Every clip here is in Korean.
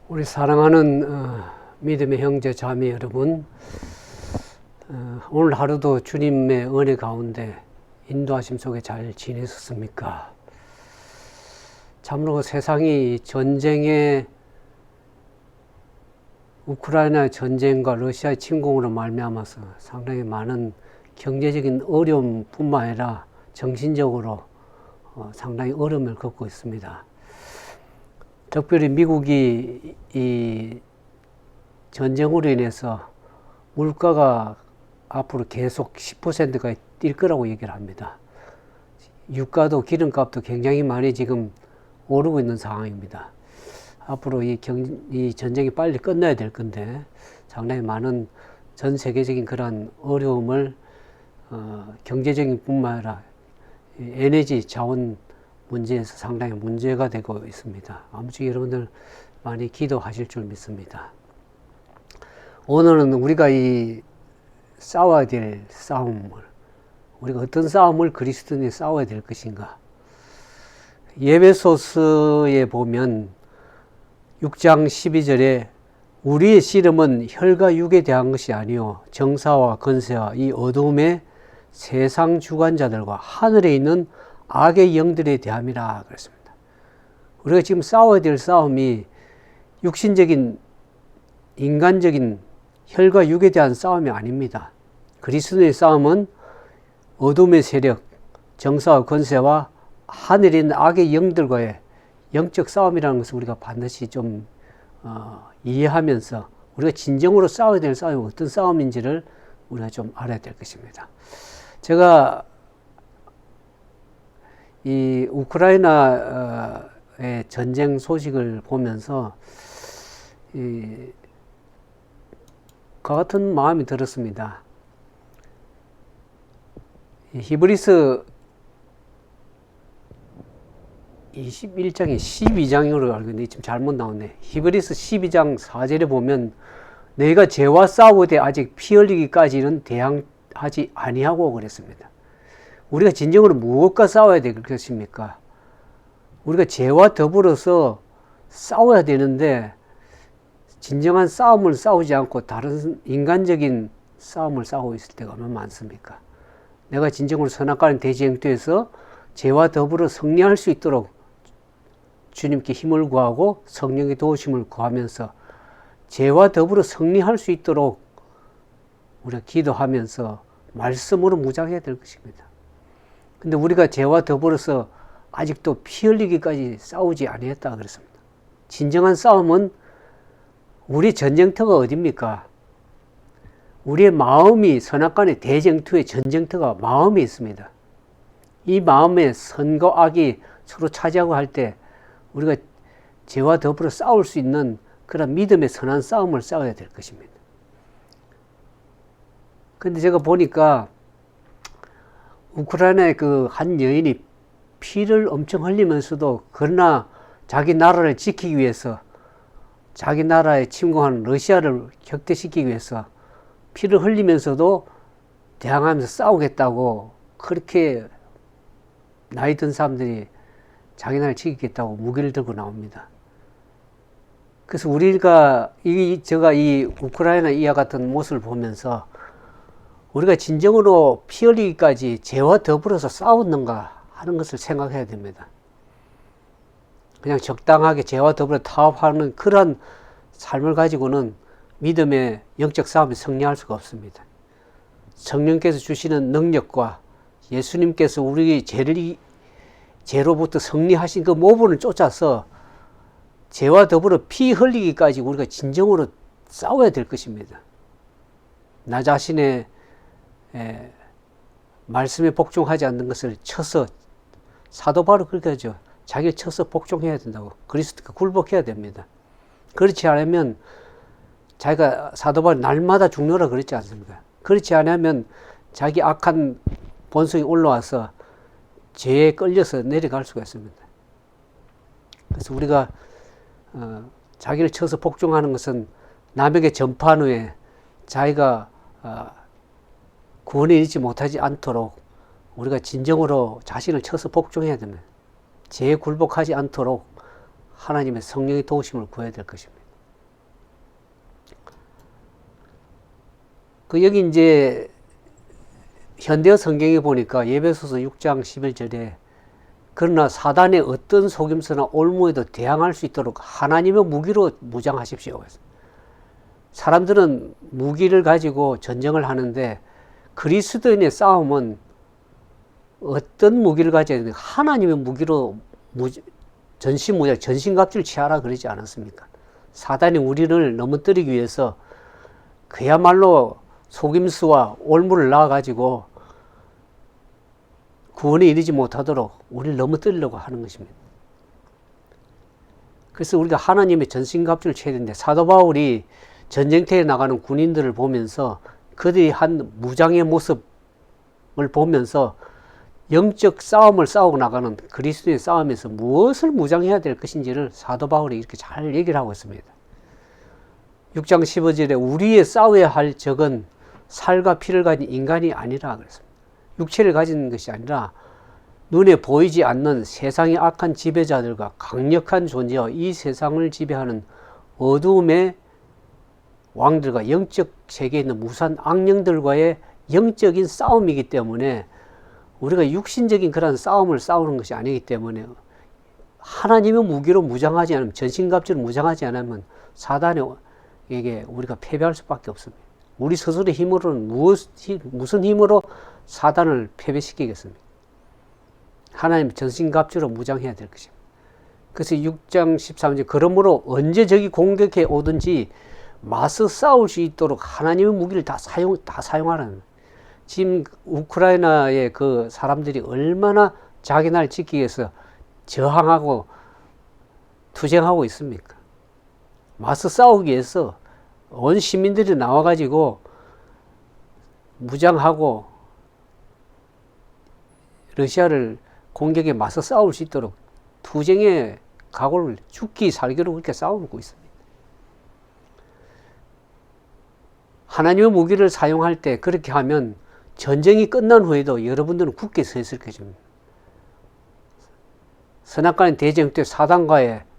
우리 사랑하는 믿음의 형제 자매 여러분, 오늘 하루도 주님의 은혜 가운데 인도하심 속에 잘 지내셨습니까? 참으로 세상이 우크라이나 전쟁과 러시아의 침공으로 말미암아서 상당히 많은 경제적인 어려움뿐만 아니라 정신적으로 상당히 어려움을 겪고 있습니다. 특별히 미국이 이 전쟁으로 인해서 물가가 앞으로 계속 10%가 뛸 거라고 얘기를 합니다. 유가도 기름값도 굉장히 많이 지금 오르고 있는 상황입니다. 앞으로 이 전쟁이 빨리 끝나야 될 건데 상당히 많은 전 세계적인 그런 어려움을 경제적인 뿐만 아니라 에너지 자원 문제에서 상당히 문제가 되고 있습니다. 아무쪼록 여러분들 많이 기도하실 줄 믿습니다. 오늘은 우리가 이 싸워야 될 싸움을, 우리가 어떤 싸움을 그리스도인이 싸워야 될 것인가. 에베소서에 보면 6장 12절에 우리의 씨름은 혈과 육에 대한 것이 아니요 정사와 권세와 이 어둠의 세상 주관자들과 하늘에 있는 악의 영들에 대함이라 그랬습니다. 우리가 지금 싸워야 될 싸움이 육신적인 인간적인 혈과 육에 대한 싸움이 아닙니다. 그리스도의 싸움은 어둠의 세력, 정사와 권세와 하늘에 있는 악의 영들과의 영적 싸움이라는 것을 우리가 반드시 좀 이해하면서 우리가 진정으로 싸워야 될 싸움이 어떤 싸움인지를 우리가 좀 알아야 될 것입니다. 제가 이 우크라이나의 전쟁 소식을 보면서 그 같은 마음이 들었습니다. 히브리서 21장이 12장으로 알고 있는데 지금 잘못 나왔네. 히브리서 12장 4절에 보면 너희가 죄와 싸우되 아직 피 흘리기까지는 대항하지 아니하고 그랬습니다. 우리가 진정으로 무엇과 싸워야 될 것입니까? 우리가 죄와 더불어서 싸워야 되는데 진정한 싸움을 싸우지 않고 다른 인간적인 싸움을 싸우고 있을 때가 얼마나 많습니까? 내가 진정으로 선악과는 대지행투에서 죄와 더불어 승리할 수 있도록 주님께 힘을 구하고 성령의 도우심을 구하면서 죄와 더불어 승리할 수 있도록 우리가 기도하면서 말씀으로 무장해야 될 것입니다. 근데 우리가 죄와 더불어서 아직도 피 흘리기까지 싸우지 아니했다 그랬습니다. 진정한 싸움은 우리 전쟁터가 어디입니까? 우리의 마음이 선악간의 대쟁투의 전쟁터가 마음에 있습니다. 이 마음에 선과 악이 서로 차지하고 할 때 우리가 죄와 더불어 싸울 수 있는 그런 믿음의 선한 싸움을 싸워야 될 것입니다. 근데 제가 보니까 우크라이나의 그 한 여인이 피를 엄청 흘리면서도 그러나 자기 나라를 지키기 위해서 자기 나라에 침공하는 러시아를 격퇴시키기 위해서 피를 흘리면서도 대항하면서 싸우겠다고 그렇게 나이 든 사람들이 자기 나라를 지키겠다고 무기를 들고 나옵니다. 그래서 제가 이 우크라이나 이와 같은 모습을 보면서 우리가 진정으로 피 흘리기까지 죄와 더불어서 싸웠는가 하는 것을 생각해야 됩니다. 그냥 적당하게 죄와 더불어 타협하는 그런 삶을 가지고는 믿음의 영적 싸움에 승리할 수가 없습니다. 성령께서 주시는 능력과 예수님께서 우리 죄로부터 승리하신 그 모분을 쫓아서 죄와 더불어 피 흘리기까지 우리가 진정으로 싸워야 될 것입니다. 나 자신의 말씀에 복종하지 않는 것을 쳐서 사도 바로 그렇게 하죠. 자기를 쳐서 복종해야 된다고. 그리스도께 굴복해야 됩니다. 그렇지 않으면 자기가 사도 바로 날마다 죽노라 그랬지 않습니까? 그렇지 않으면 자기 악한 본성이 올라와서 죄에 끌려서 내려갈 수가 있습니다. 그래서 우리가 자기를 쳐서 복종하는 것은 남에게 전파한 후에 자기가 구원에 이르지 못하지 않도록 우리가 진정으로 자신을 쳐서 복종해야 됩니다. 죄에 굴복하지 않도록 하나님의 성령의 도우심을 구해야 될 것입니다. 그 여기 이제 현대어 성경에 보니까 에베소서 6장 11절에 그러나 사단의 어떤 속임수나 올무에도 대항할 수 있도록 하나님의 무기로 무장하십시오. 사람들은 무기를 가지고 전쟁을 하는데 그리스도인의 싸움은 어떤 무기를 가져야 되는가? 하나님의 무기로 전신무장, 전신갑주를 취하라 그러지 않았습니까? 사단이 우리를 넘어뜨리기 위해서 그야말로 속임수와 올무를 낳아가지고 구원에 이르지 못하도록 우리를 넘어뜨리려고 하는 것입니다. 그래서 우리가 하나님의 전신갑주를 취해야 되는데 사도 바울이 전쟁터에 나가는 군인들을 보면서 그들이 한 무장의 모습을 보면서 영적 싸움을 싸우고 나가는 그리스도의 싸움에서 무엇을 무장해야 될 것인지를 사도 바울이 이렇게 잘 얘기를 하고 있습니다. 6장 15절에 우리의 싸워야 할 적은 살과 피를 가진 인간이 아니라 그랬습니다. 육체를 가진 것이 아니라 눈에 보이지 않는 세상의 악한 지배자들과 강력한 존재와 이 세상을 지배하는 어두움의 왕들과 영적 세계에 있는 무수한 악령들과의 영적인 싸움이기 때문에 우리가 육신적인 그런 싸움을 싸우는 것이 아니기 때문에 하나님의 무기로 무장하지 않으면, 전신갑주로 무장하지 않으면 사단에게 우리가 패배할 수밖에 없습니다. 우리 스스로의 힘으로는 무슨 힘으로 사단을 패배시키겠습니까? 하나님 전신갑주로 무장해야 될 것입니다. 그래서 6장 13절 그러므로 언제 적이 공격해 오든지 맞서 싸울 수 있도록 하나님의 무기를 다 사용하라는. 지금 우크라이나의 그 사람들이 얼마나 자기 나라를 지키기 위해서 저항하고 투쟁하고 있습니까? 맞서 싸우기 위해서 온 시민들이 나와가지고 무장하고 러시아를 공격에 맞서 싸울 수 있도록 투쟁의 각오를 죽기 살기로 그렇게 싸우고 있습니다. 하나님의 무기를 사용할 때 그렇게 하면 전쟁이 끝난 후에도 여러분들은 굳게 서 있을 것입니다. 선악과의 대쟁 때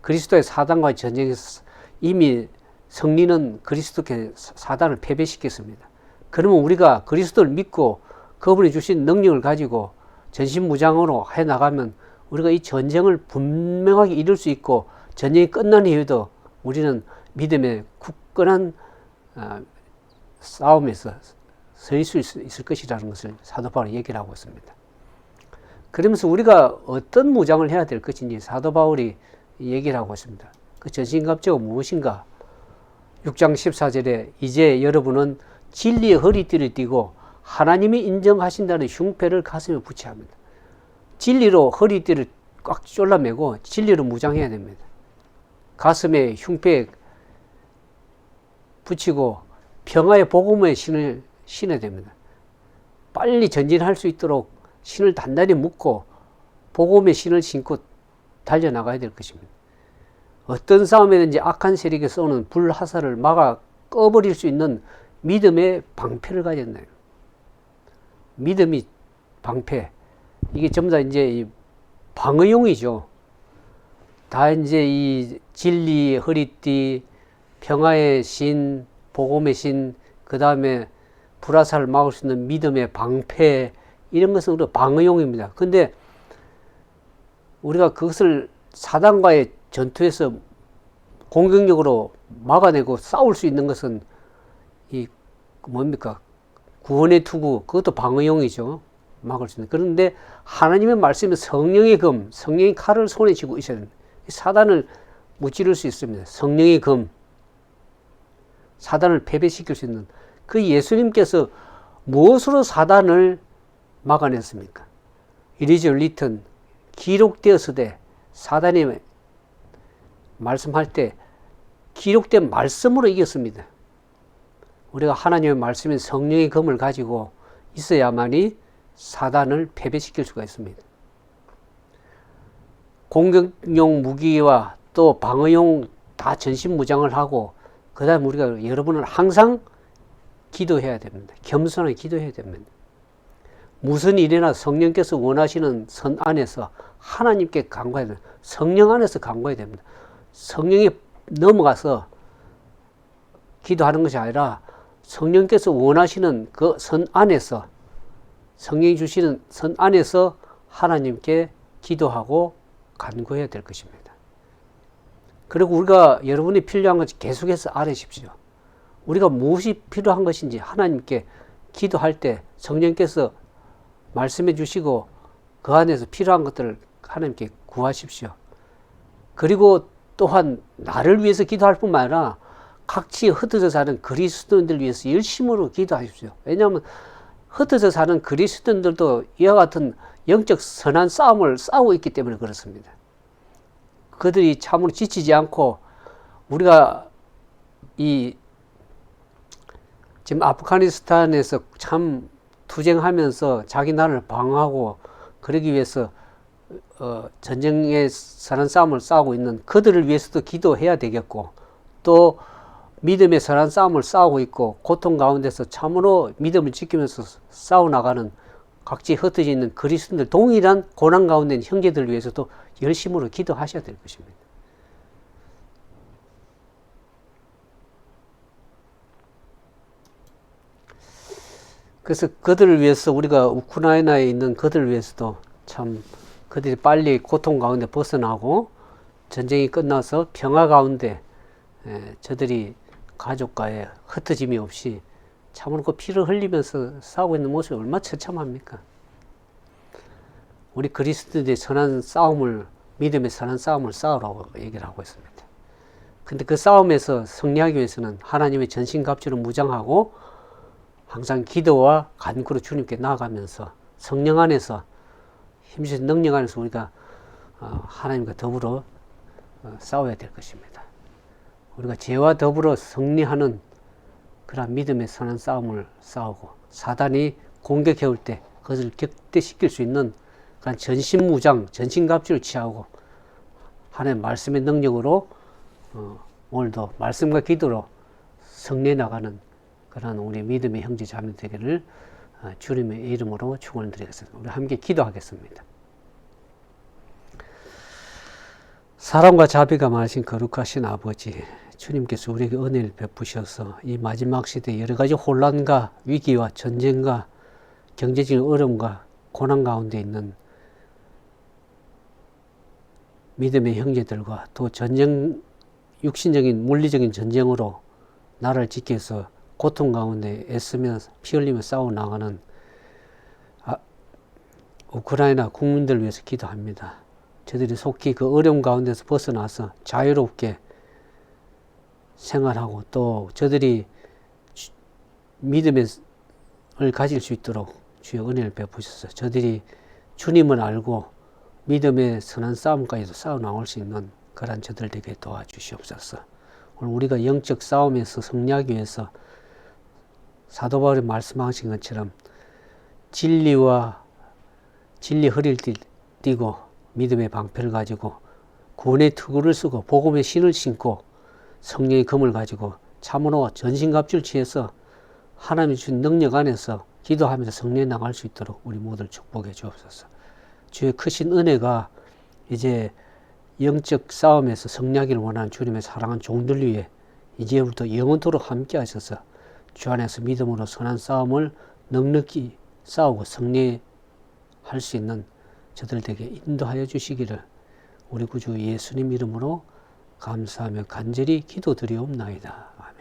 그리스도의 사단과의 전쟁에서 이미 승리는 그리스도께 사단을 패배시켰습니다. 그러면 우리가 그리스도를 믿고 그분이 주신 능력을 가지고 전신무장으로 해나가면 우리가 이 전쟁을 분명하게 이룰 수 있고 전쟁이 끝난 이후에도 우리는 믿음의 굳건한 싸움에서 서 있을 수 있을 것이라는 것을 사도 바울이 얘기를 하고 있습니다. 그러면서 우리가 어떤 무장을 해야 될 것인지 사도 바울이 얘기를 하고 있습니다. 그 전신갑주가 무엇인가? 6장 14절에 이제 여러분은 진리의 허리띠를 띠고 하나님이 인정하신다는 흉패를 가슴에 붙여야 합니다. 진리로 허리띠를 꽉 졸라매고 진리로 무장해야 됩니다. 가슴에 흉패 붙이고 평화의 복음의 신을 신어야 됩니다. 빨리 전진할 수 있도록 신을 단단히 묶고 복음의 신을 신고 달려나가야 될 것입니다. 어떤 싸움이든지 악한 세력에 쏘는 불화살을 막아 꺼버릴 수 있는 믿음의 방패를 가져야 된다. 믿음이 방패. 이게 전부 다 이제 방어용이죠. 다 이제 이 진리의 허리띠, 평화의 신, 복음의 신, 그 다음에 불화살을 막을 수 있는 믿음의 방패, 이런 것은 우리가 방어용입니다. 근데 우리가 그것을 사단과의 전투에서 공격력으로 막아내고 싸울 수 있는 것은 이 뭡니까? 구원의 투구, 그것도 방어용이죠. 막을 수 있는. 그런데 하나님의 말씀에 성령의 검, 성령의 칼을 손에 쥐고 있어야 됩니다. 사단을 무찌를 수 있습니다. 성령의 검, 사단을 패배시킬 수 있는. 그 예수님께서 무엇으로 사단을 막아냈습니까? It is written, 기록되었으되, 사단이 말씀할 때 기록된 말씀으로 이겼습니다. 우리가 하나님의 말씀인 성령의 검을 가지고 있어야만이 사단을 패배시킬 수가 있습니다. 공격용 무기와 또 방어용 다 전신무장을 하고, 그 다음에 우리가 여러분은 항상 기도해야 됩니다. 겸손하게 기도해야 됩니다. 무슨 일이나 성령께서 원하시는 선 안에서 하나님께 간구해야 됩니다. 성령 안에서 간구해야 됩니다. 성령이 넘어가서 기도하는 것이 아니라 성령께서 원하시는 그 선 안에서, 성령이 주시는 선 안에서 하나님께 기도하고 간구해야 될 것입니다. 그리고 우리가 여러분이 필요한 것을 계속해서 알으십시오. 우리가 무엇이 필요한 것인지 하나님께 기도할 때 성령께서 말씀해 주시고 그 안에서 필요한 것들을 하나님께 구하십시오. 그리고 또한 나를 위해서 기도할 뿐만 아니라 각지에 흩어져 사는 그리스도인들 위해서 열심으로 기도하십시오. 왜냐하면 흩어져 사는 그리스도인들도 이와 같은 영적 선한 싸움을 싸우고 있기 때문에 그렇습니다. 그들이 참으로 지치지 않고 우리가 지금 아프가니스탄에서 참 투쟁하면서 자기 나라를 방어하고 그러기 위해서 전쟁의 선한 싸움을 싸우고 있는 그들을 위해서도 기도해야 되겠고, 또 믿음의 선한 싸움을 싸우고 있고 고통 가운데서 참으로 믿음을 지키면서 싸워나가는 각지 흩어져 있는 그리스도인들, 동일한 고난 가운데 있는 형제들을 위해서도 열심으로 기도하셔야 될 것입니다. 그래서 그들을 위해서 우리가 우크라이나에 있는 그들을 위해서도 참 그들이 빨리 고통 가운데 벗어나고 전쟁이 끝나서 평화 가운데 저들이 가족과의 흩어짐이 없이 참으로 그 피를 흘리면서 싸우고 있는 모습이 얼마나 처참합니까? 우리 그리스도인의 선한 싸움을, 믿음의 선한 싸움을 싸우라고 얘기를 하고 있습니다. 근데 그 싸움에서 승리하기 위해서는 하나님의 전신갑주를 무장하고 항상 기도와 간구로 주님께 나아가면서 성령 안에서 힘주신 능력 안에서 우리가 하나님과 더불어 싸워야 될 것입니다. 우리가 죄와 더불어 승리하는 그런 믿음의 선한 싸움을 싸우고 사단이 공격해올 때 그것을 격퇴시킬 수 있는 그런 전신무장, 전신갑주를 취하고 하나님의 말씀의 능력으로 오늘도 말씀과 기도로 승리해 나가는 그런 우리 믿음의 형제 자매 되기를 주님의 이름으로 축원을 드리겠습니다. 우리 함께 기도하겠습니다. 사랑과 자비가 많으신 거룩하신 아버지, 주님께서 우리에게 은혜를 베푸셔서 이 마지막 시대에 여러 가지 혼란과 위기와 전쟁과 경제적인 어려움과 고난 가운데 있는 믿음의 형제들과 또 전쟁, 육신적인 물리적인 전쟁으로 나라를 지키기 위해서 고통 가운데 애쓰며 피 흘리며 싸워 나가는 우크라이나 국민들을 위해서 기도합니다. 저들이 속히 그 어려움 가운데서 벗어나서 자유롭게 생활하고 또 저들이 믿음을 가질 수 있도록 주의 은혜를 베푸셔서 저들이 주님을 알고 믿음의 선한 싸움까지도 싸워 나올 수 있는 그런 저들에게 도와주시옵소서. 오늘 우리가 영적 싸움에서 승리하기 위해서 사도 바울이 말씀하신 것처럼 진리 허리를 띠고 믿음의 방패를 가지고 구원의 투구를 쓰고 복음의 신을 신고 성령의 검을 가지고 참으로 전신갑주를 취해서 하나님이 주신 능력 안에서 기도하면서 승리해 나갈 수 있도록 우리 모두를 축복해 주옵소서. 주의 크신 은혜가 이제 영적 싸움에서 승리하기를 원하는 주님의 사랑하는 종들 위해 이제부터 영원토록 함께 하셔서 주 안에서 믿음으로 선한 싸움을 넉넉히 싸우고 승리할 수 있는 저들에게 인도하여 주시기를 우리 구주 예수님 이름으로 감사하며 간절히 기도드리옵나이다. 아멘.